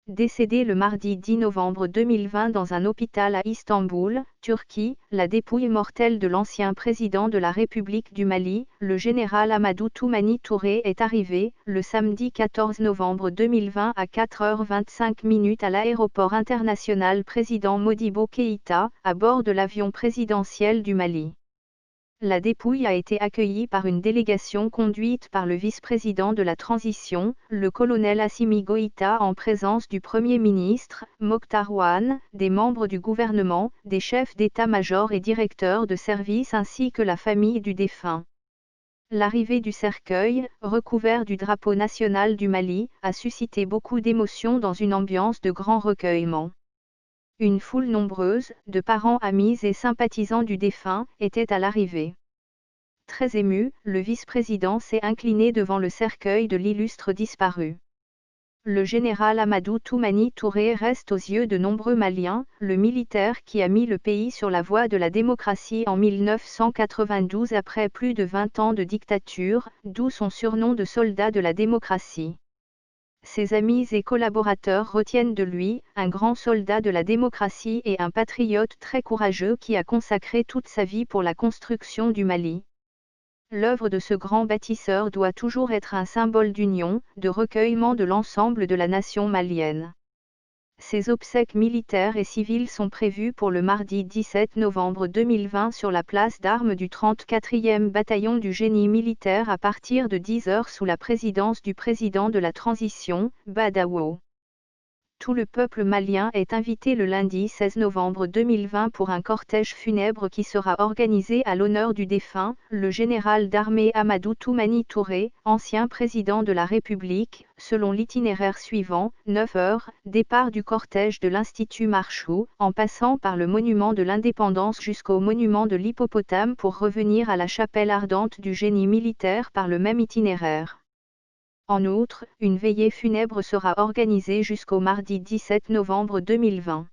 décédé le mardi 10 novembre 2020 dans un hôpital à Istanbul, Turquie, la dépouille mortelle de l'ancien président de la République du Mali, le général Amadou Toumani Touré est arrivée, le samedi 14 novembre 2020 à 4h25 à l'aéroport international président Modibo Keïta, à bord de l'avion présidentiel du Mali. La dépouille a été accueillie par une délégation conduite par le vice-président de la transition, le colonel Assimi Goïta en présence du Premier ministre, Mokhtar Ouane, des membres du gouvernement, des chefs d'état-major et directeurs de service ainsi que la famille du défunt. L'arrivée du cercueil, recouvert du drapeau national du Mali, a suscité beaucoup d'émotions dans une ambiance de grand recueillement. Une foule nombreuse, de parents, amis et sympathisants du défunt, était à l'arrivée. Très ému, le vice-président s'est incliné devant le cercueil de l'illustre disparu. Le général Amadou Toumani Touré reste aux yeux de nombreux Maliens, le militaire qui a mis le pays sur la voie de la démocratie en 1992 après plus de 20 ans de dictature, d'où son surnom de soldat de la démocratie. Ses amis et collaborateurs retiennent de lui, un grand soldat de la démocratie et un patriote très courageux qui a consacré toute sa vie pour la construction du Mali. L'œuvre de ce grand bâtisseur doit toujours être un symbole d'union, de recueillement de l'ensemble de la nation malienne. Ses obsèques militaires et civiles sont prévues pour le mardi 17 novembre 2020 sur la place d'armes du 34e bataillon du génie militaire à partir de 10h sous la présidence du président de la transition, Badawo. Tout le peuple malien est invité le lundi 16 novembre 2020 pour un cortège funèbre qui sera organisé à l'honneur du défunt, le général d'armée Amadou Toumani Touré, ancien président de la République, selon l'itinéraire suivant, 9h, départ du cortège de l'Institut Marchou, en passant par le monument de l'Indépendance jusqu'au monument de l'Hippopotame pour revenir à la chapelle ardente du génie militaire par le même itinéraire. En outre, une veillée funèbre sera organisée jusqu'au mardi 17 novembre 2020.